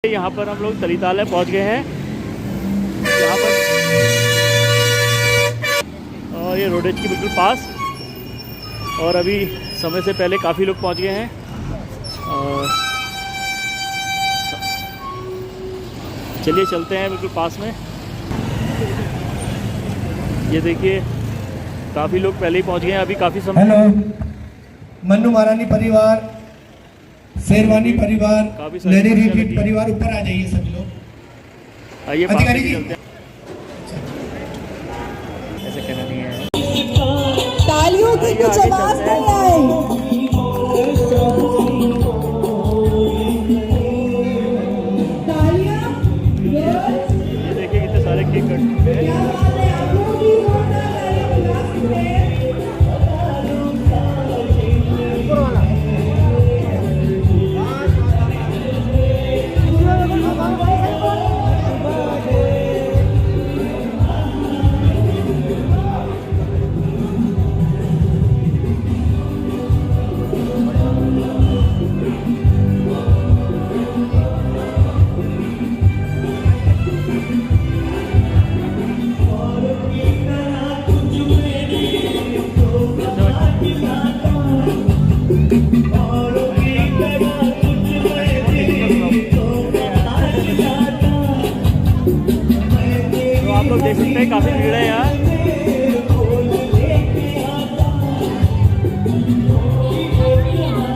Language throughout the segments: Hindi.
यहाँ पर हम लोग तलीताल पहुँच गए हैं यहाँ पर, और ये रोडेज के बिल्कुल पास। और अभी समय से पहले काफ़ी लोग पहुँच गए हैं। और चलिए चलते हैं बिल्कुल पास में। ये देखिए काफ़ी लोग पहले ही पहुँच गए हैं, अभी काफ़ी समय। हेलो, मन्नू महारानी परिवार, शेरवानी परिवार, लहरी रिट्रीट परिवार, ऊपर आ जाइए सभी लोग। आइए अधिकारी जी, चलते हैं। ऐसे कहना नहीं है, तालियों की कुछ आवाज नहीं आई। ये देखिए कितने सारे केक कट चुके हैं। तो आप लोग देख सकते हैं काफ़ी भीड़ है यहाँ।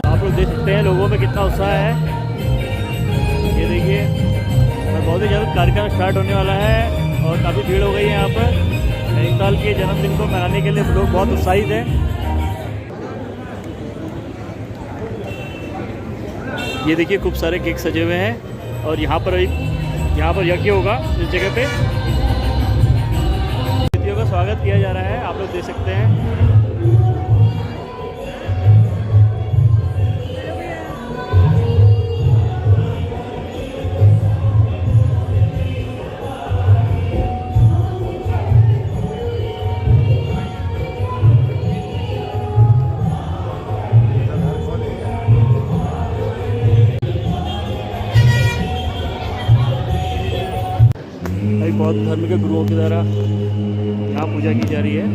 आप लोग देख सकते हैं लोगों में कितना उत्साह है। ये देखिए और बहुत ही जल्द कार्यक्रम स्टार्ट होने वाला है और काफ़ी भीड़ हो गई है यहाँ पर। नैनीताल के जन्मदिन को मनाने के लिए लोग बहुत उत्साहित हैं। ये देखिए खूब सारे केक सजे हुए हैं और यहाँ पर यज्ञ होगा इस जगह पे। अतिथियों का स्वागत किया जा रहा है, आप लोग देख सकते हैं। बौद्ध धर्म के गुरुओं के द्वारा यहाँ पूजा की जा रही है।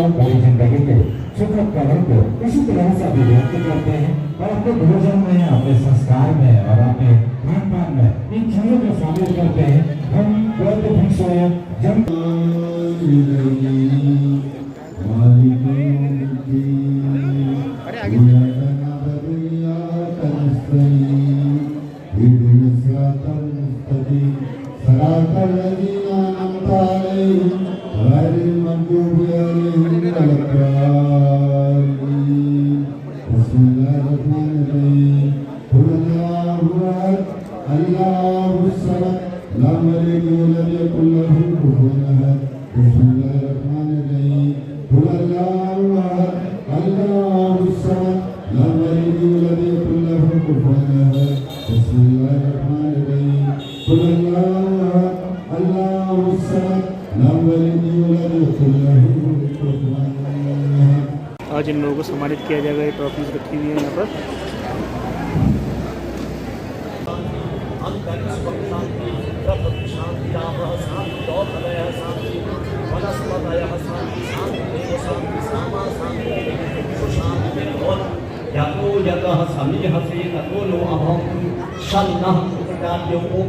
भरी जिंदगी के सुखद करण को इसी तरह से अभिव्यक्त करते हैं और अपने भोजन में, अपने संस्कार में और अपने खान पान में इन चीजों को शामिल करते हैं। हम बौद्ध भिक्षुओं जन अल्लाह आज इन लोगों को सम्मानित किया जाएगा। ये ट्रॉफीज रखी हुई है यहाँ पर।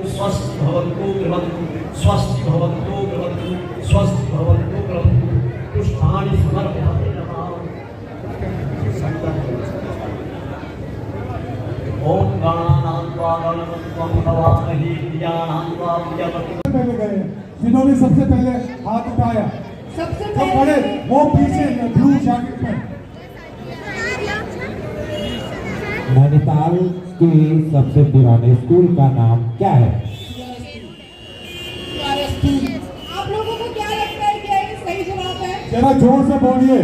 स्वस्ति भवन्तु गृहन्तु स्वस्ति भवन्तु गृहन्तु स्वस्ति भवन्तु गृहन्तु पुष्पाणि समर्पयामि नमः। ओम गणानां त्वा गणपतिं हवामहे धियानां त्वा धियावति। पहले गए जिन्होंने सबसे पहले हाथ उठाया, सबसे सब बड़े वो पीछे ब्लू जैकेट में। नैनीताल के सबसे पुराने स्कूल का नाम क्या है? आप लोगों को क्या लगता है कि ये सही जवाब है? जरा जोर से बोलिए।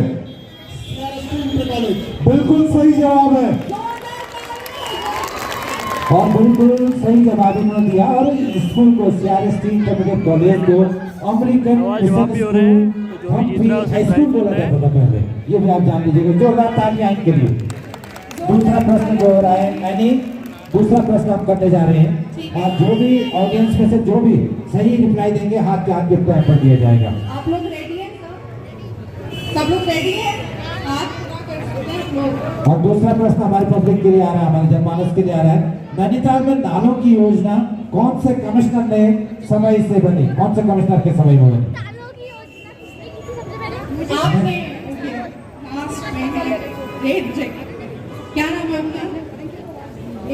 बिल्कुल सही जवाब है और बिल्कुल सही जवाब इन्होंने दिया। और इस स्कूल को CRST इंटरमीडिएट कॉलेज को अमेरिकन जवाब भी हो रहे हैं। तो जो भी जीत रहा है उसे स्कूल बोला जाता था पहले, ये भी आप जान लीजिएगा। जोरदार तालियां इनके लिए। दूसरा प्रश्न जो हो रहा है, यानी दूसरा प्रश्न हम करने जा रहे हैं और जो भी ऑडियंस में से जो भी सही रिप्लाई देंगे हाथ के हाथ गिफ्ट पर दिया जाएगा। आप लोग रेडी हैं? सब लोग रेडी हैं? हाथ कर सकते हैं आप लोग। और दूसरा प्रश्न हमारे पब्लिक के लिए आ रहा है, हमारे जनमानस के लिए आ रहा है। नैनीताल में नालों की योजना कौन से कमिश्नर ने समय से बनी? कौन से कमिश्नर के समय में बनी? आपने लास्ट में है रेड जैकेट, क्या नाम है आपका?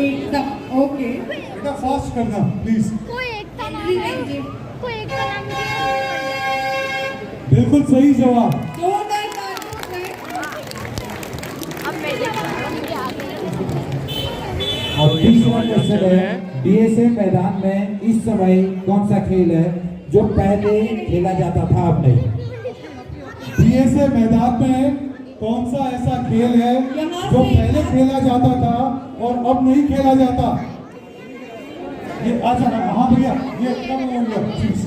एकदम ओके। बेटा फास्ट करना प्लीज। कोई एक का नाम है, कोई एक का नाम है। बिल्कुल सही जवाब। जोरदार तालियां हैं। अब मेरे क्या आ गया? और तीसरा क्वेश्चन है, DSA मैदान में इस समय कौन सा खेल है जो पहले खेला जाता था अब नहीं? DSA मैदान में कौन सा ऐसा खेल है जो पहले खेला जाता था और अब नहीं खेला जाता? ये अच्छा हाँ भैया, ये कम हो गया प्लीज।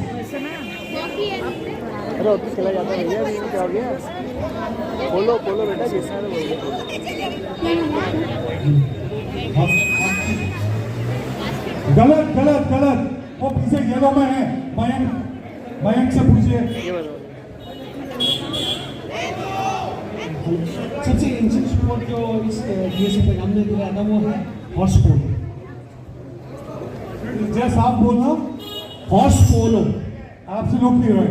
अरे ऑफिस चला जाता है भैया, अभी क्या हो गया? बोलो बोलो बेटा, जैसा है गलत गलत गलत, वो पीछे येलो में है। मयंक से पूछिए। ये बताओ। सबसे इंटरेस्टिंग स्पोर्ट जो इस DSA प्रोग्राम ने दिया था वो है हॉर्स पोलो। जैसा आप बोलना, हॉर्स पोलो आपसे लोग क्लियर है।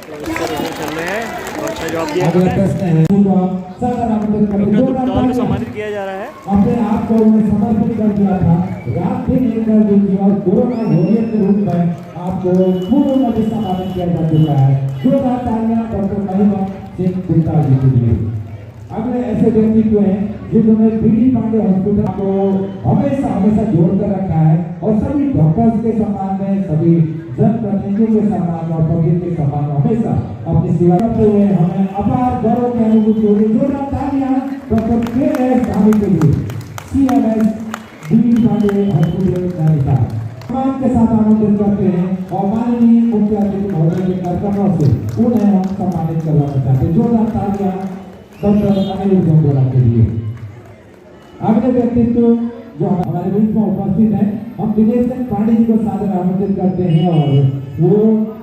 चल रहे हैं और अच्छा जवाब दिया अगला हमने। प्रश्न है, डॉक्टर को सम्मानित किया जा रहा है। अपने आप को उन्हें समर्पित कर दिया था, रात दिन एक कर दी थी और कोरोना वॉरियर के रूप में आपको पूर्ण रूप से सम्मानित किया जा चुका है। जोरदार तालियां डॉक्टर महिमा सिंह गुप्ता जी के लिए। अगले ऐसे व्यक्तित्व हैं जिन्होंने BD पांडे हॉस्पिटल को हमेशा जोड़कर रखा है और सभी डॉक्टर्स के सम्मान में, सभी जनप्रतिनिधियों के सम्मान और पब्लिक के सम्मान में हमेशा अपनी सेवा करते हुए हमें अपार गौरव की अनुभूति हो रही है। जोरदार तालियां डॉक्टर KS धामी के लिए, CMS BD Pandey hospital Nainital. सम्मान के साथ आमंत्रित करते हैं और माननीय मुख्य अतिथि महोदय के कार्यक्रमों से उन्हें हम सम्मानित करना चाहते हैं। जोरदार तालियां डॉक्टर अनिल गोंगोरा के लिए। अगले व्यक्तित्व जो हमारे बीच में उपस्थित हैं, हम दिनेश पांडे जी को सादर आमंत्रित करते हैं और वो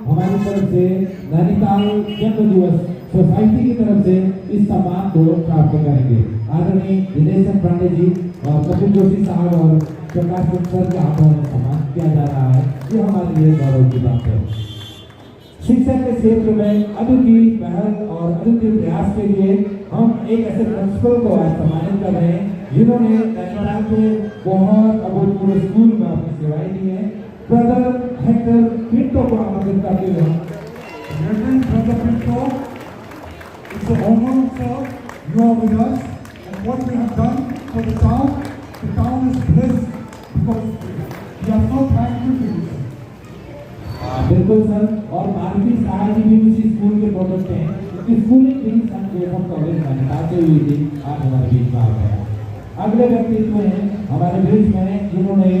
हमारी तरफ से नैनीताल जन्म दिवस सोसाइटी की तरफ से इस सम्मान को प्राप्त करेंगे। आदरणीय दिनेश पांडे जी और कपिल जोशी साहब और प्रकाश सर के हाथों में सम्मान किया जा रहा है, ये हमारे लिए गौरव की बात है। शिक्षा के क्षेत्र में अद्वितीय पहल और अद्वितीय प्रयास के लिए हम एक ऐसे प्रिंसिपल को आज सम्मानित कर रहे हैं जिन्होंने नैनीताल के बहुत अभूतपूर्व स्कूल में अपनी सेवाएं दी हैं। ब्रदर हेक्टर पिंटो को आमंत्रित करते हुए Brother Pinto, it's an honor, sir. You are with us, and what you have done for the town is blessed because we are so thankful to you. बिल्कुल सर, और मानवीय सहाय भी उसी स्कूल के प्रोडक्ट हैं। स्कूलिंग भी संकेतन कॉलेज नैनीताल से हुई थी, आज हमारे बीच में आ गया। अगले व्यक्तित्व हैं हमारे बीच में जिन्होंने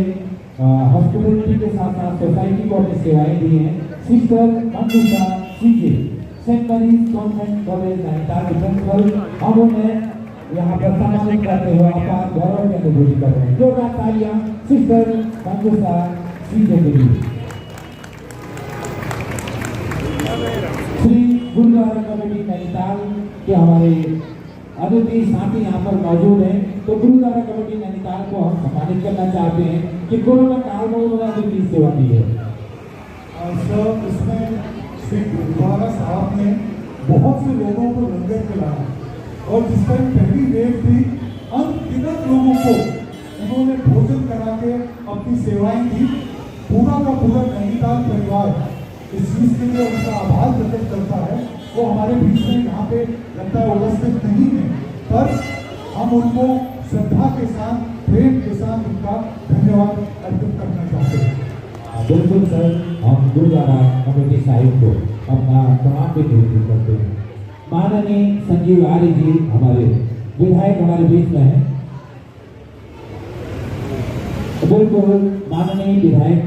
हॉस्पिटलिटी के साथ साथ सोसाइटी को अपनी सेवाएं दी हैं। Sister Anusha CK, saint Mary's convent college Nainital के प्रिंसिपल, हम उन्हें यहाँ पर सम्मानित करते हुए अपार गौरव की अनुभूति कर रहे हैं। जोरदार तालियां सिस्टर मंजूषा सीजे के लिए। श्री गुरुद्वारा कमेटी नैनीताल के हमारे अतिथि साथी यहाँ पर मौजूद हैं, तो गुरुद्वारा कमेटी नैनीताल को हम सम्मानित करना चाहते हैं कि कोरोना काल में उन्होंने अद्वितीय सेवा दी है। सर, इसमें श्री गुरुद्वारा साहब ने बहुत से लोगों को लंगर खिलाया और जिस टाइम पहली वेव थी अनगिनत लोगों को उन्होंने भोजन करा के अपनी सेवाएं दी। पूरा का पूरा नैनीताल परिवार इस चीज के लिए उनका आभार प्रकट करता है। वो हमारे बीच में यहाँ पे लगता है उपस्थित नहीं है, पर हम उनको श्रद्धा के साथ प्रेम के साथ उनका धन्यवाद अर्पित करना चाहते हैं। बिल्कुल सर, हम गुरुद्वारा कमेटी साहिब को अपना प्रणाम भी भेंट करते हैं। माननीय संजीव आर्य जी हमारे विधायक हमारे बीच में हैं। बिल्कुल माननीय विधायक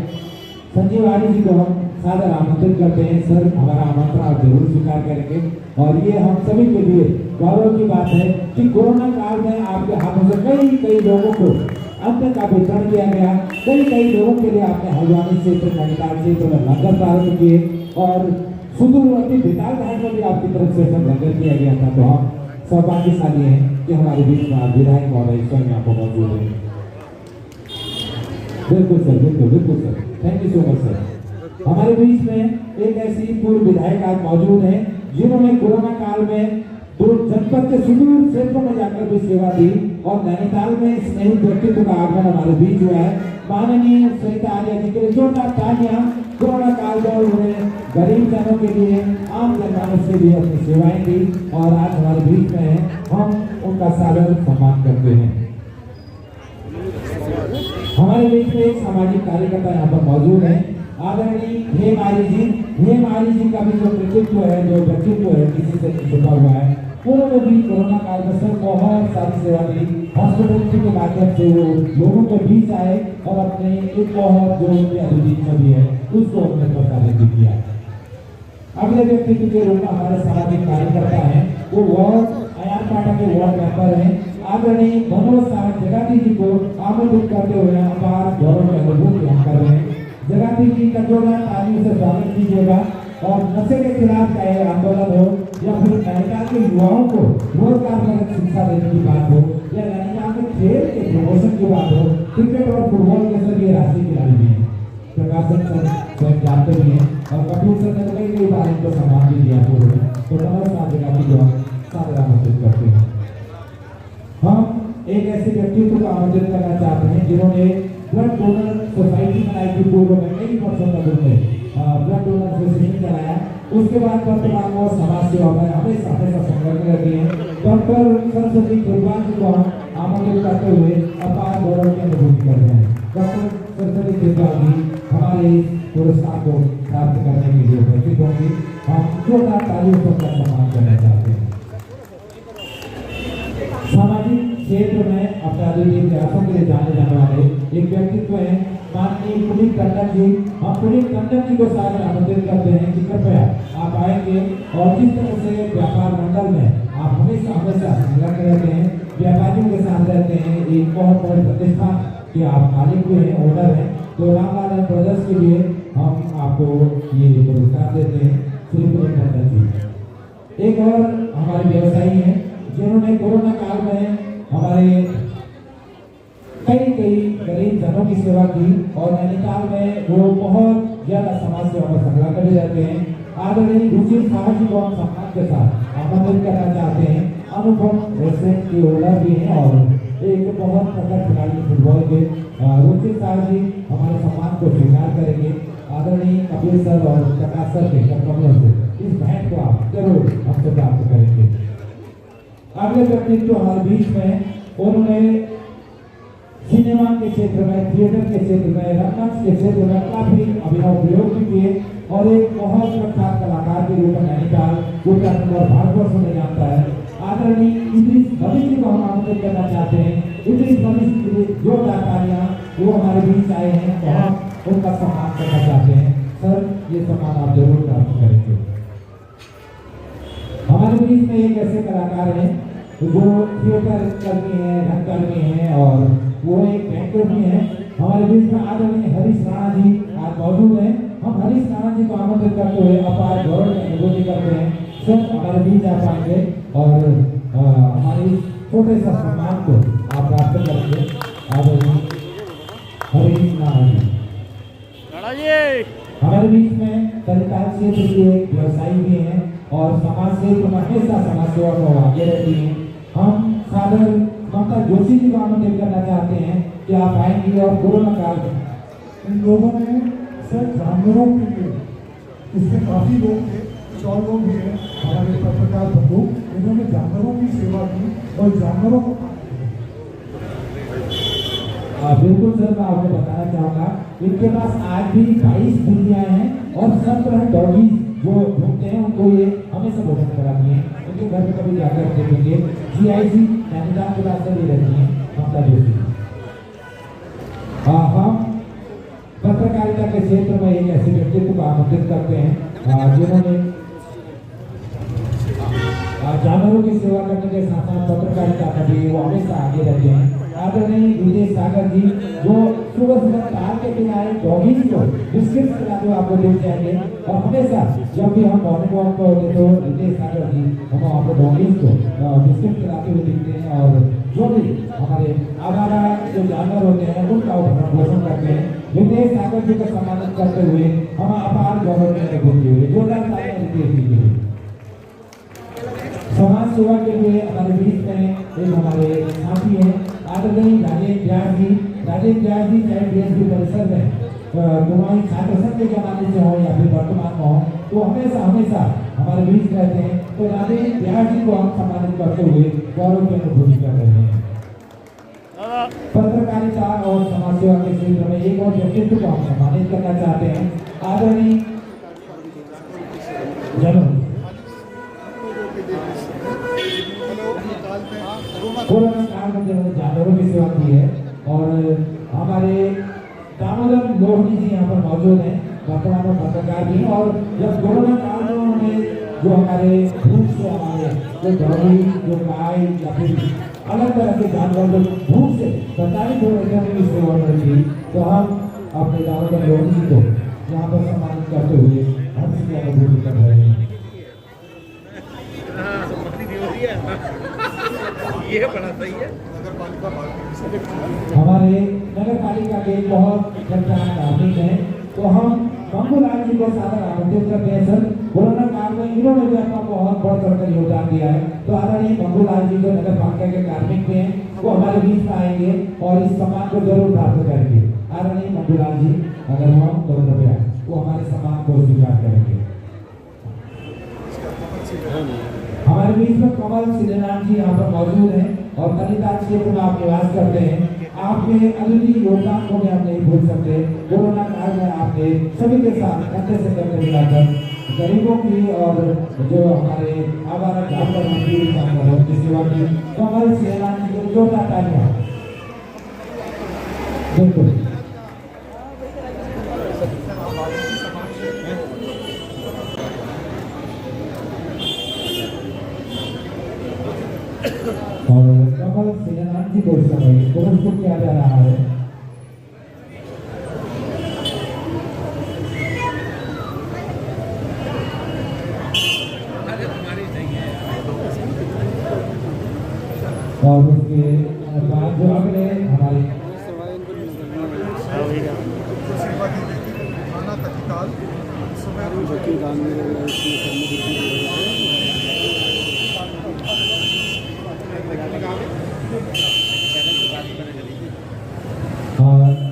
संजीव आर्य जी को हम सादर आमंत्रित करते हैं। सर, हमारा आमंत्रण आप जरूर स्वीकार करेंगे और ये हम सभी के लिए गौरव की बात है कि कोरोना काल में आपके हाथों से कई लोगों को अन्न का वितरण किया गया। कई लोगों के लिए आपने हल्द्वानी क्षेत्र नैनीताल क्षेत्र में लंगर प्रारंभ किए और सुदूरवर्ती भिताल घाट में भी आपकी तरफ से सब लंगर किया गया था। तो हम सौभाग्यशाली हैं कि हमारे बीच में विधायक महोदय स्वयं यहाँ पर मौजूद है। बिल्कुल सर, बिल्कुल sir, thank you so much sir. हमारे बीच में एक ऐसी पूर्व विधायक आज मौजूद हैं जिन्होंने कोरोना काल में जनपद के सुदूर क्षेत्रों में जाकर भी सेवा दी और नैनीताल में इस नए व्यक्तित्व का आगमन हमारे बीच हुआ है। माननीय सरिता आर्य जी के लिए जोरदार तालियां। कोरोना काल में उन्होंने गरीब जनों के लिए, आम जनमानस के लिए अपनी सेवाएं दी और आज हमारे बीच में है। हम उनका सादर सम्मान करते हैं। हमारे बीच में एक सामाजिक कार्यकर्ता यहाँ पर मौजूद है, आदरणीय हेम आर्य जी। हेम आर्य जी का भी जो कृतित्व है, जो व्यक्तित्व है, किसी से छुपा हुआ है। उन्होंने भी कोरोना काल में सर बहुत सारी सेवा दी। हॉस्पिटलिटी के माध्यम से वो लोगों के बीच आए और अपने एक बहुत जो उनकी अभिजीत भी है उसको अपने प्रसारित भी किया। अगले व्यक्तित्व के रूप में हमारे सामाजिक कार्यकर्ता हैं, वो वार्ड अयारपाटा के वार्ड मेंबर हैं, आदरणीय मनोज सावंत जगाती जी को आमंत्रित करते हुए अपार गौरव की अनुभूति हम कर रहे हैं। जगाती जी का जोरदार तालियों से स्वागत कीजिएगा। और नशे के खिलाफ चाहे आंदोलन हो या फिर नैनीताल के युवाओं को रोजगार परक शिक्षा देने की बात हो या नैनीताल के खेल के प्रमोशन की बात हो, क्रिकेट और फुटबॉल के सर ये राष्ट्रीय खिलाड़ी भी हैं। प्रकाशन सर स्वयं जानते भी हैं और कपिल सर ने कई बार इनको सम्मान भी दिया पूर्व में। तो मनोज साहब जगाती को हम सादर आमंत्रित करते हैं। हम एक ऐसे व्यक्तित्व को आमंत्रित करना चाहते हैं जिन्होंने ब्लड डोनर सोसाइटी बनाई थी पूर्व में, कई वर्षों तक उन्होंने ब्लड डोनर एसोसिएशन चलाया। उसके बाद वर्तमान में समाज सेवा में हमेशा संलग्न रहती हैं। डॉक्टर सरस्वती खिलवाड़ जी को हम आमंत्रित करते हुए अपार गौरव की अनुभूति कर रहे हैं। डॉक्टर सरस्वती खिलवाड़ जी हमारे इस पुरस्कार को प्राप्त करने के लिए उपस्थित होंगे। हम जोरदार तालियों से उनका सम्मान करना चाहते हैं। सामाजिक क्षेत्र में अपने अद्वितीय प्रयासों के लिए जाने जाने वाले एक व्यक्तित्व है माननीय पुनीत टंडन जी। हम पुनीत टंडन जी को सादर आमंत्रित करते हैं कि कृपया आप आएंगे और जिस तरह से व्यापार मंडल में आप हमेशा संलग्न रहते हैं, व्यापारियों के साथ रहते हैं, एक बहुत बड़े प्रतिष्ठान के आप मालिक भी हैं, ओनर हैं, तो रामलाल ब्रदर्स के लिए हम आपको ये पुरस्कार देते हैं श्री पुनीत टंडन जी। एक और हमारे व्यवसायी हैं जिन्होंने कोरोना काल में हमारे कई गरीब जनों की सेवा की और नैनीताल में वो बहुत ज्यादा समाज सेवा में संलग्न रहते हैं। आदरणीय रुचिर साहब जी को हम सम्मान के साथ आमंत्रित करना चाहते हैं। अनुपम रेस्टोरेंट के ओनर भी हैं और एक बहुत प्रखर खिलाड़ी फुटबॉल के रुचिर साहब जी हमारे सम्मान को स्वीकार करेंगे। आदरणीय कपिल सर और प्रकाश सर के कर्तव्यों से इस भेंट को आप जरूर हमसे प्राप्त करेंगे। अगले व्यक्तित्व हमारे बीच में, उन्होंने सिनेमा के क्षेत्र में, थिएटर के क्षेत्र में, रंगमंच के क्षेत्र में काफी अभिनव प्रयोग भी किए और एक बहुत प्रख्यात कलाकार के रूप में नैनीताल उत्तराखंड और भारतवर्ष में जानता है। आदरणीय इद्रिस नबी जी को हम आमंत्रित करना चाहते हैं। इद्रिस नबी जी के लिए जोरदार तालियां, वो हमारे बीच आए हैं तो हम उनका सम्मान करना चाहते हैं। सर, ये सम्मान आप जरूर प्राप्त करेंगे। कलाकार हैं जो थिएटर कर्मी हैं, रंगकर्मी हैं और वो एक एक्टर भी हैं। हमारे बीच में आदरणीय हरीश राणा जी आज मौजूद हैं। हम हरीश राणा जी को आमंत्रित करते हुए अपार गौरव की अनुभूति करते हैं। सर हमारे बीच आ पाएंगे और हमारी छोटे सा सम्मान को आप प्राप्त करेंगे। आदरणीय हरीश राणा जी हमारे बीच में तत्काल क्षेत्र के एक व्यवसायी भी हैं और समाज क्षेत्र में हमेशा समाज सेवा को आगे रहती हैं। हम सादर ममता जोशी जी को आमंत्रित करना चाहते हैं कि आप आएंगे और कोरोना काल में इन लोगों ने सर जानवरों के लिए, इसमें काफी लोग थे, कुछ और लोग भी हैं हमारे पत्रकार बंधु, इन्होंने जानवरों की सेवा की और जानवरों को बिल्कुल सर, मैं आपको बताना चाहूँगा इनके पास आज भी 22 बिल्लियाँ हैं और 17 डॉगी जो घूमते हैं उनको ये हमेशा भोजन कराती हैं। उनके घर में कभी जाकर देखेंगे। GIC नैनीताल के पास भी रहती हैं ममता जोशी। हम पत्रकारिता के क्षेत्र में एक ऐसे व्यक्तित्व को आमंत्रित करते हैं जिन्होंने जानवरों की सेवा करने के साथ साथ पत्रकारिता का भी वो हमेशा आगे रहते हैं। आदरणीय विजय सागर जी जो सुबह सुबह तार के किनारे डॉगीज को बिस्किट खिलाते हुए आपको देख जाएंगे और हमेशा जब भी हम मॉर्निंग वॉक पर होते तो विजय सागर जी हम आपको डॉगीज को बिस्किट खिलाते हुए दिखते हैं और जो भी हमारे आवारा जो जानवर होते हैं उनका पोषण करते हैं। विजय सागर जी को सम्मानित करते हुए हम अपार गौरव की अनुभूति हुई। जोरदार तालियां रितेश जी के लिए। समाज सेवा के लिए हमारे बीच में एक हमारे साथी हैं आदरणीय राजेश व्यास जी। राजेश व्यास जी चाहे DSP परिसर में गुरुवाणी छात्र संघ के जमाने से हो या फिर वर्तमान में हो तो हमेशा हमेशा हमारे बीच रहते हैं। तो राजेश व्यास जी को हम सम्मानित करते हुए गौरव की अनुभूति कर रहे हैं। पत्रकारिता और समाज सेवा के क्षेत्र में एक और व्यक्तित्व को हम सम्मानित करना चाहते हैं। आदरणीय कोरोना काल में जिन्होंने जानवरों की सेवा की है और हमारे दामोदर लोहनी जी यहाँ पर मौजूद हैं, वर्तमान में पत्रकार भी हैं और जब कोरोना काल में उन्होंने जो हमारे भूख से हमारे जो डॉगी जो गाय या फिर अलग तरह के जानवर जो भूख से प्रताड़ित हो रहे थे उनकी सेवा की तो हम अपने दामोदर लोहनी जी को यहाँ पर सम्मानित करते हुए हम इसकी अनुभूति कर रहे हैं। ये बड़ा सही है। हमारे नगर पालिका के बहुत पहचान नागरिक हैं तो हम मंगूलाल जी को सादर आमंत्रित करते हैं। सर कोरोना काल में इन्होंने भी अपना बहुत बढ़ चढ़कर योगदान दिया है तो आदरणीय मंगूलाल जी जो नगर पालिका के कार्मिक हैं वो हमारे बीच में आएंगे और इस सम्मान को जरूर प्राप्त करेंगे। आदरणीय मंगूलाल जी अगर हम तो कृपया वो हमारे सम्मान को स्वीकार करेंगे। हमारे बीच में कमल सिद्धनाथ जी यहाँ पर मौजूद हैं और नैनीताल क्षेत्र में आप निवास करते हैं। आपके अद्वितीय योगदान को भी हम नहीं भूल सकते। कोरोना काल में आपने सभी के साथ कंधे से कंधे मिलाकर गरीबों की और जो हमारे आवारा जानवर जानवरों की सेवा की। कमल सिद्धनाथ जी को जोरदार तालियां। बिल्कुल और कमल सिद्धनाथ जी को इस समय पुरस्कृत किया जा रहा है। और उसके बाद जो अगले हमारे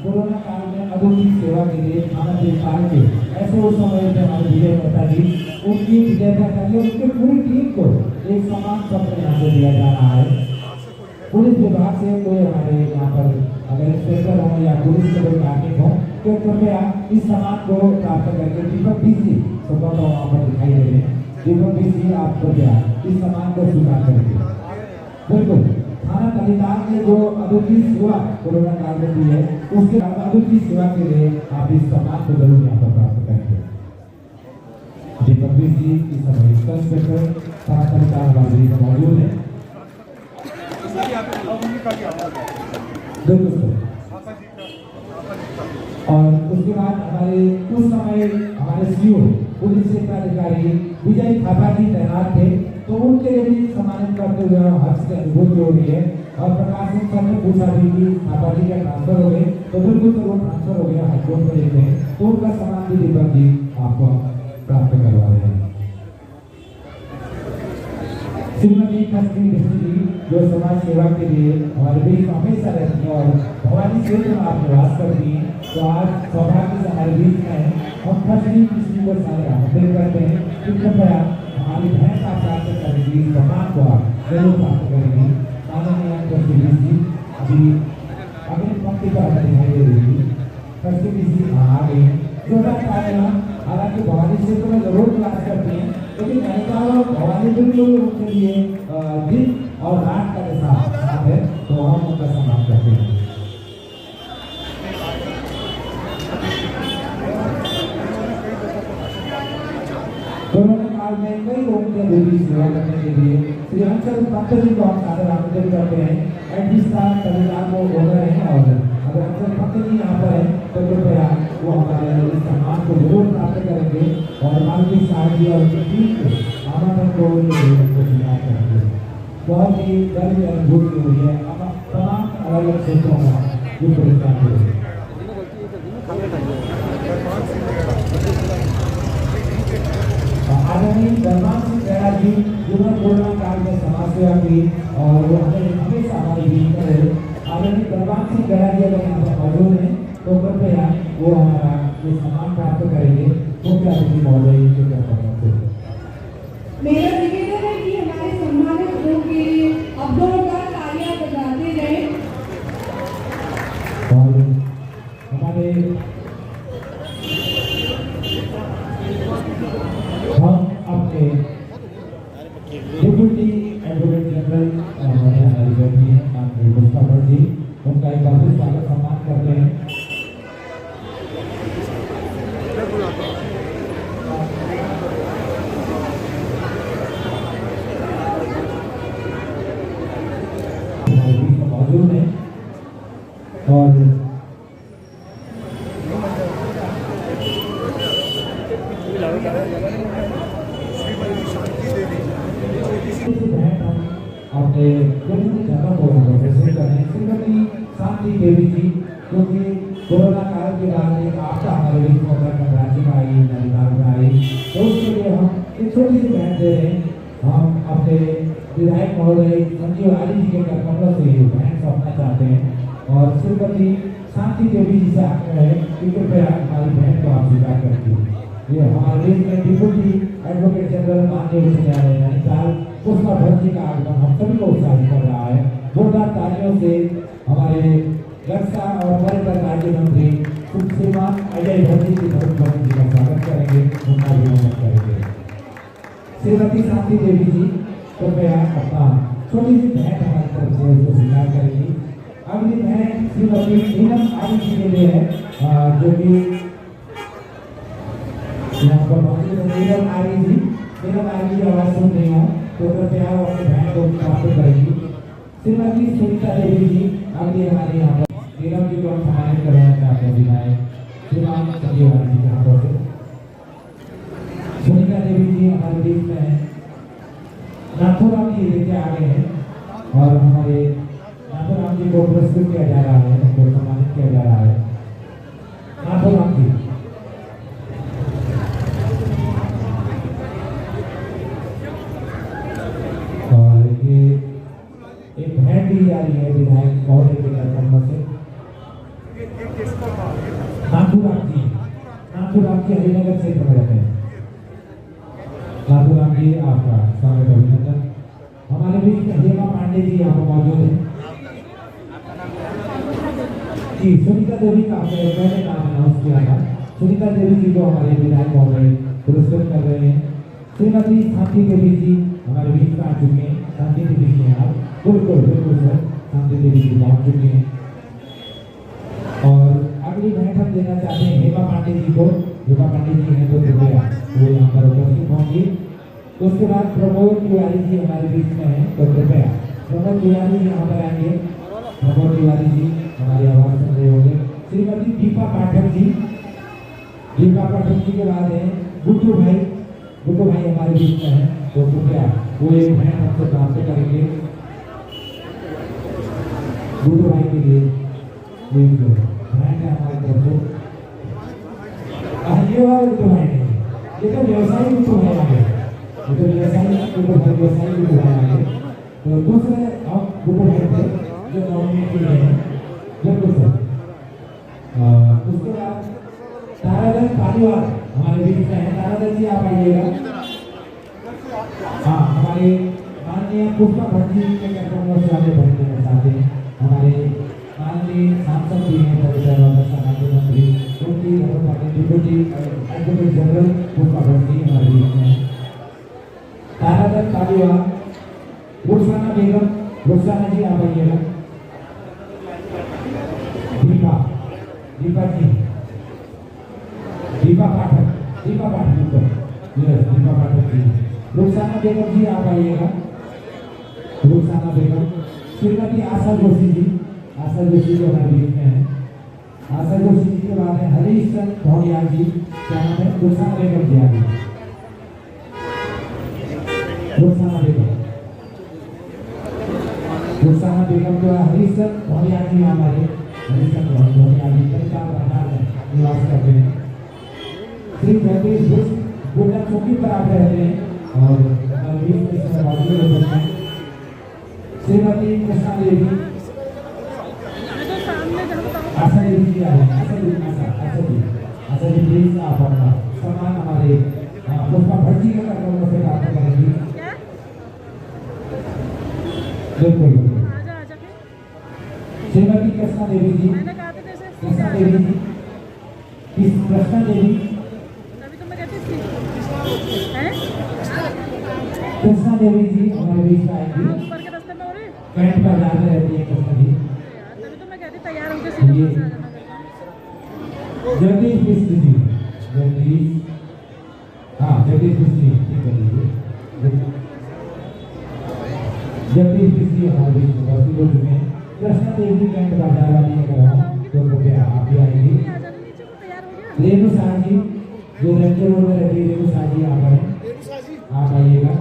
कोरोना काल में अद्वितीय सेवा के लिए थाना देवपाल के ऐसे उस समय पे हमारे विजय मेहता जी उनकी विजयता करके उनकी पूरी टीम को एक सम्मान पत्र यहाँ से दिया जा रहा है। पुलिस विभाग से कोई हमारे यहाँ पर अगर इंस्पेक्टर हो या पुलिस के कोई कार्मिक हो तो कृपया इस सम्मान को प्राप्त करके दीपक BC सुबह तो वहाँ पर दिखाई दे रहे हैं। दीपक BC आप कृपया इस सम्मान को स्वीकार करेंगे। बिल्कुल थाना नैनीताल में जो अद्वितीय सेवा कोरोना काल में दी है उसके अद्वितीय सेवा के लिए आप इस सम्मान को जरूर यहाँ पर प्राप्त करेंगे। दीपक BC इस समय इंस्पेक्टर थाना नैनीताल मौजूद है। और उसके बाद हमारे कुछ समय हमारे सीओ पुलिस क्षेत्राधिकारी विजय थापा जी तैनात थे, तो उनके लिए भी सम्मानित करते हुए हर्ष की अनुभूति हो रही है। और प्रकाश सिंह सर ने पूछा भी कि थापा जी का ट्रांसफर हो गए, तो बिल्कुल तो वो ट्रांसफर हो गया हाईकोर्ट में लेते हैं, तो उनका सम्मान भी दीपक जी आपको प्राप्त करवा रहे हैं। श्रीमती खस्ती जी जो समाज सेवा के लिए हमारे बीच हमेशा रहती है और भवानी क्षेत्र में आप निवास करती हैं, तो आज सौभाग्य से हमारे बीच में है। हम खस्ती किसी को सारे आमंत्रित करते हैं कि कृपया हमारी बहन का प्राप्त करेंगी, सम्मान को आप जरूर प्राप्त करेंगी। माननीय खस्ती जी अभी अगली पंक्ति पर दिखाई दे रही है। खस्ती जी आ गई छोटा कार्य, हालांकि भवानी क्षेत्र में जरूर क्लास करती हैं, लेकिन नैनीताल और भवानी बिल्कुल उनके लिए दिन और रात का जैसा है, तो हम उनका सम्मान करते हैं। कोरोना काल में कई लोगों के दूरी सेवा करने के लिए श्री अंचल पंत जी को हम सादर आमंत्रित करते हैं। एडमिस्ट्रेटर तमिलनाडु को बोल रहे हैं, और अगर अंचल पंत जी यहाँ पर है तो कृपया वो हमारे इस सम्मान को जरूर प्राप्त करेंगे और मालवी साहब जी और उनकी टीम को आमंत्रण को स्वीकार करेंगे। बहुत ही गर्व अनुभूति हुई है तमाम अलग अलग क्षेत्रों में जो पुरस्कार मिले। आदरणीय धर्मान सिंह गैरा जी जिन्होंने कोरोना काल में समाज सेवा की और वो हमेशा हमारे बीच में रहे। आदरणीय धर्मान सिंह गैरा जी अगर यहाँ पर मौजूद हैं तो कृपया वो हमारा ये सम्मान प्राप्त करेंगे। मुख्य अतिथि महोदय जी के मेरा निवेदन है कि हमारे सम्मानित लोगों के लिए अब जोरदार तालियां बजाते रहे। और हमारे हम अपने डिप्टी एडवोकेट जनरल हमारी बैठी हैं माननीय मुस्तफा जी, उनका एक बार फिर स्वागत सम्मान करते हैं। मौजूद है और अपने जगह को प्रदर्शित करें। श्रीमती शांति देवी जी, क्योंकि कोरोना काल के बाद एक आपदा हमारे बीच में राज्य में आई, नैनीताल में आई, तो उसके लिए हम एक छोटी सी बहन दे रहे हैं। हम अपने विधायक महोदय संजीव आली जी के कर्मों से बहन सौंपना चाहते हैं और श्रीमती शांति देवी जी से आग्रह है कि कृपया हमारी बहन को आप स्वीकार करती है। ये हमारे देश में डिप्टी एडवोकेट जनरल माननीय उच्च न्यायालय नैनीताल पुष्पा भट्ट जी का आगमन हम सभी को उत्साहित कर रहा है। जोरदार तालियों से हमारे रक्षा और पर्यटन राज्य मंत्री श्रीमान अजय भट्ट जी की तरफ जी का स्वागत करेंगे, उनका अभिनंदन करेंगे। श्रीमती शांति देवी जी कृपया अपना छोटी सी भेंट हमारी तरफ से उसको स्वीकार करेगी। अगली भेंट श्रीमती नीलम आली जी के लिए है, जो कि यहाँ पर मौजूद है। नीलम आली जी आवाज सुन रही हूँ तो कृपया वो अपनी भेंट को प्राप्त करेगी। श्रीमती सुनीता देवी जी अगली हमारे यहाँ पर नीलम जी को हम सम्मानित करवाना चाहते हैं विधायक श्रीमान संजीव आली जी के हाथों से। सुनीता देवी जी हमारे बीच में है। नाथूराम जी लेके आ गए हैं और हमारे नाथूराम जी को पुरस्कृत किया जा रहा है, उनको सम्मानित किया जा रहा है। नाथूराम जी और ये एक भेंट दी जा रही है विधायक महोदय के कर्मों से। नाथूराम जी हरिनगर क्षेत्र में रहते हैं। नाथूराम जी आपका स्वागत अभिनंदन। हमारे बीच में हेमा पांडे जी यहाँ पर मौजूद हैं जी। सुनीता देवी का मैंने नाम अनाउंस किया था। सुनीता देवी जी को हमारे विधायक महोदय पुरस्कृत कर रहे हैं। श्रीमती शांति देवी जी हमारे बीच में आ चुके हैं। शांति देवी जी यहाँ बिल्कुल सर, शांति देवी जी पहुँच चुके हैं और अगली भेंट हम देना चाहते हैं हेमा पांडे जी को। हेमा पांडे जी हैं तो कृपया वो यहाँ पर उपस्थित होंगी। उसके बाद प्रमोद तिवारी जी हमारे बीच में हैं, तो कृपया प्रमोद तिवारी जी यहाँ पर आएंगे। प्रमोद तिवारी जी हमारी आवाज सुन रहे होंगे। श्रीमती दीपा पाठक जी, दीपा पाठक जी के बाद है गुड्डू भाई हमारे बीच में है, तो कृपया वो एक भेंट हमसे प्राप्त करेंगे गुड्डू भाई के लिए। एक भेंट है हमारी तरफ से। ये वाला गुड्डू भाई नहीं, ये तो व्यवसायी गुड्डू भाई आगे, ये तो व्यवसायी गुड्डू भाई आगे। तो दूसरे हम गुड्डू भाई थे जो नॉमिनेट किए हैं, बिल्कुल सर। उसके बाद तारादल पालीवाल हमारे बीच में है। तारादल जी आप आइएगा। हाँ, हमारे माननीय पुष्पा भट्ट जी के कार्यक्रमों से आगे बढ़ते हैं। साथ ही हमारे माननीय सांसद भी हैं, परिचय राज्य मंत्री उनकी deputy advocate general Pushpa Bhatt ji हमारे बीच में हैं। तारादल पालीवाल, रुखसाना बेगम, रुखसाना जी आप आइएगा। दीपा जी, दीपा पाठक दीपा पाठक जी। रुखसाना बेगम जी आप आइएगा। रुखसाना बेगम। श्रीमती आशा जोशी जी हमारे बीच में है। आशा जोशी जी के बाद है हरीश चंद्र भौड़ियाल जी, क्या नाम है? रुखसाना बेगम जी आगे। रुखसाना बेगम जो हरीश चंद्र भौड़ियाल जी हमारे निवास करते हैं। श्री जगदीश बिष्ट गोल्डन चौकी पर आप रहते हैं और श्रीमती कृष्णा देवी, आशा देवी जी आए। आशा जी प्लीज आप अपना सम्मान हमारे पुष्पा भट्ट जी के कार्यक्रमों से प्राप्त करेंगी। बिल्कुल। श्रीमती कृष्णा देवी जी, कृष्णा देवी जी हमारे बीच में आएंगी। कैंट पर जाते रहती है कृष्णा जी। जगदीश बिष्ट जी, जगदीश बिष्ट जी ठीक है लीजिए। जगदीश बिष्ट जी हमारे बीच में बहुत लोग हैं। कृष्णा देवी कैंट बाजार वाली अगर हो तो कृपया आप भी आएंगी। रेणु शाह जी जो रेंजर रोड में रहती है, रेणु शाह जी आप आइएगा।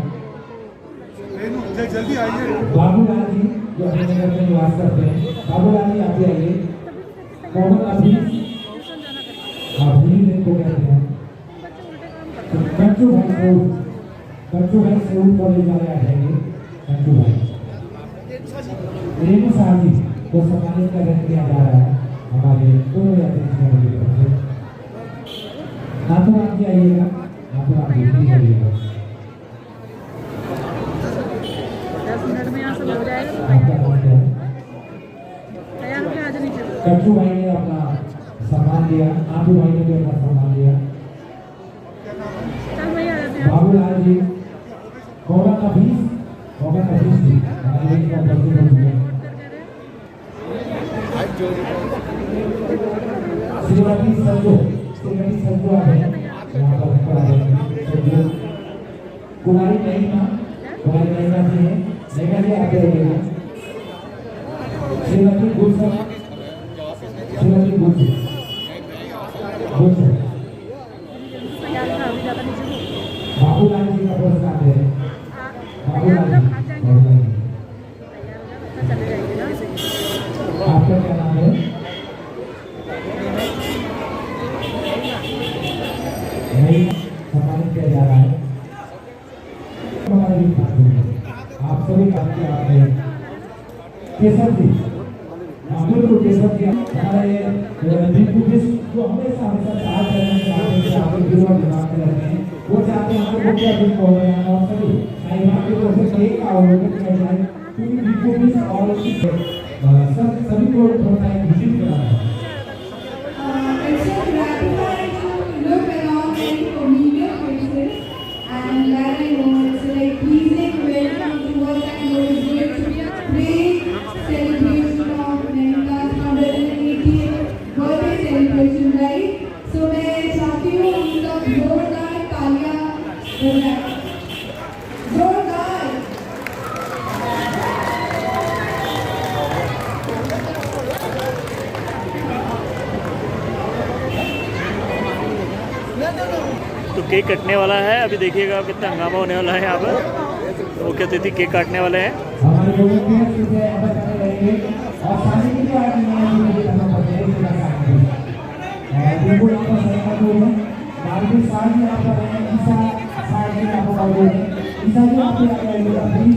जल्दी आइए। बाबूलाल जी जो अपने नगर में निवास करते हैं, बाबूलाल जी आप भी आइए। मोहम्मद अफीज को कहते हैं। कंचू भाई सऊद कॉलेज वाले आ जाएंगे। कंचू भाई। रेणु शाह जी को सम्मानित किया जा रहा है हमारे दोनों यात्री की तरफ से। नाथूराम जी आइएगा। नाथूराम जी प्लीज आइएगा। 10 मिनट में यहाँ सब हो जाएगा। आपका नाम क्या है? आज नहीं चलो। कंचू भाई ने अपना सम्मान दिया, नाथू भाई ने भी अपना सम्मान दिया। चल भैया आ जाते हैं। बाबूलाल जी, मोहम्मद अफीज जी हमारे बीच में उपस्थित हो चुके हैं। श्रीमती संजू आ गए यहाँ पर आ जाएंगे। कुमारी महिमा जी है, महिमा जी आगे रहिएगा। श्रीमती गुलशन बाबूलाल जी का पुरस्कार दे रहे हैं। बाबूलाल जी आपका क्या नाम है? नहीं सम्मानित किया जा रहा है। आप सभी काम किया आपने। केसर जी, बिल्कुल केसर जी हमारे जो हमेशा साथ दिमाग में रहते हैं, वो चाहते हैं हमको क्या दिन हो रहे हैं और सभी साहिबान की तरफ से एक आयोजन किया जाए क्योंकि और सभी को थोड़ा विजिट करना है। It's so gratifying to look around and familiar faces, and that I know it's like pleasing welcome to what I know is going to be a great celebration of Nandita's 180th birthday celebration, right? So मैं चाहती हूँ उनका जोरदार तालियां बजाएं, जोरदार। केक कटने वाला है। अभी देखिएगा कितना हंगामा होने वाला है यहाँ पर। तो मुख्य अतिथि केक काटने वाले हैं। हमारे लोगों के सीधे अंदर करने रहेंगे और शादी की जो आज नया दिन की तरफ बढ़ते हैं इसका सामने बिल्कुल आपका सहमत होगा। नारदी साल में आप कर रहे हैं, ईसा साल में आप कर रहे हैं, ईसा जो आपके लग रहे हैं प्लीज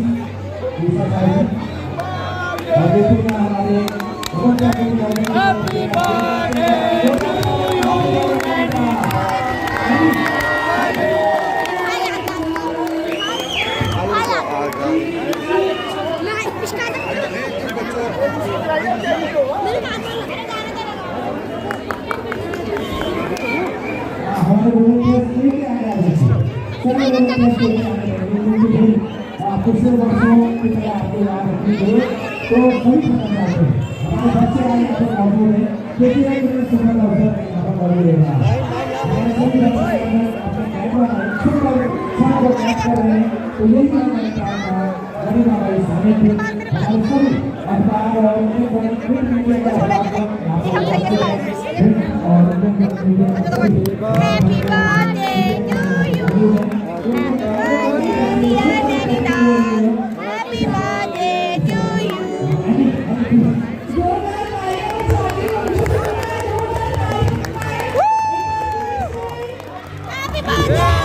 ईसा साल में और देखिएगा हमारे बहुत सारे लोग हैप्पी बर्थडे हमारे वॉलंटियर्स के लिए आया है सभी वॉलंटियर्स के लिए पिछले वर्षों की तरह आपको याद रखिए तो सभी खत्म चाहते हैं हमारे बच्चे आए यहाँ पर मौजूद हैं देखिए एक सुबह का अवसर यहाँ पर मौजूद है हमारे सभी बच्चे अपने कैमरा सुपर सारा कैच कर रहे हैं तो यही हमारे काम का गरीब हमारे सामने थे हमारे सभी अखबार और उनके बड़े प्रिंट मीडिया का यहाँ पर और Happy birthday to you. Happy birthday to you. Happy birthday.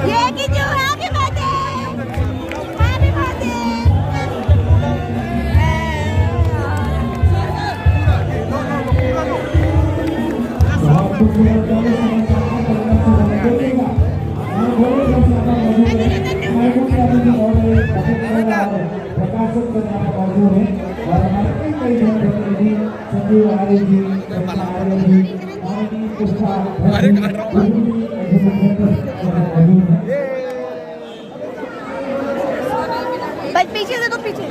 ये की जो हैप्पी बर्थडे हैप्पी बर्थडे प्रकाशक करना मौजूद है और हमारे कई जनप्रतिनिधि संजीव आर्य जी आर्य जी पुष्पा बच पीछे से तो पीछे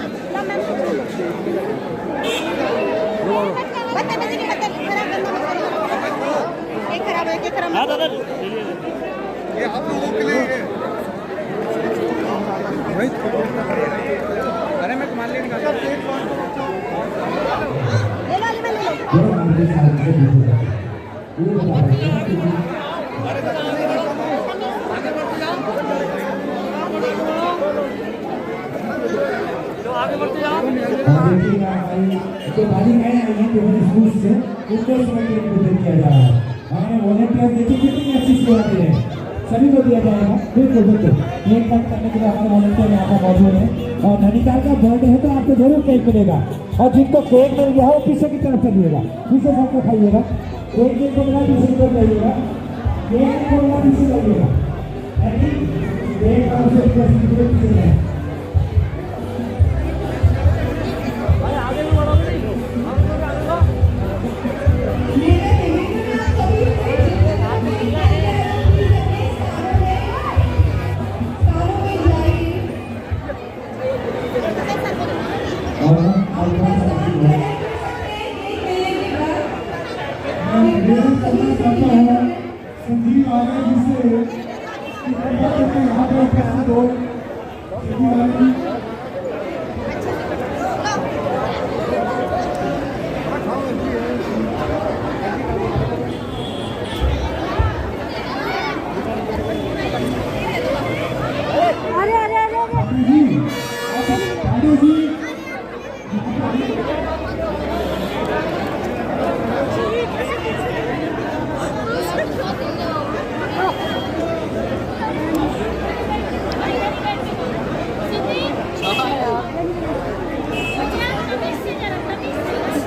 खराब है खराब हाँ दादा ये हम लोगों के लिए अरे मैं मान लेने का आगे बढ़ते जाओ। जो तालीम है यहाँ पे स्कूल से उनको इसमें वितरित किया जा रहा है। हमारे वॉलंटियर देखिए कितनी अच्छी सेवा दे रहे हैं, सभी को दिया जाएगा। बिल्कुल बिल्कुल केक कट करने के लिए हमारे वॉलंटियर यहाँ पर मौजूद है और नैनीताल का बर्थडे है तो आपको जरूर केक मिलेगा और जिनको केक मिल गया है वो पीछे की तरफ चलिएगा, पीछे सबको खाइएगा। एक केक को मिला पीछे की तरफ जाइएगा, केक को मिला पीछे जाइएगा, केक और उसे पीछे जाइएगा। संजीव आर्य जी से यहाँ पर उपस्थित हो संजीव आर्य जी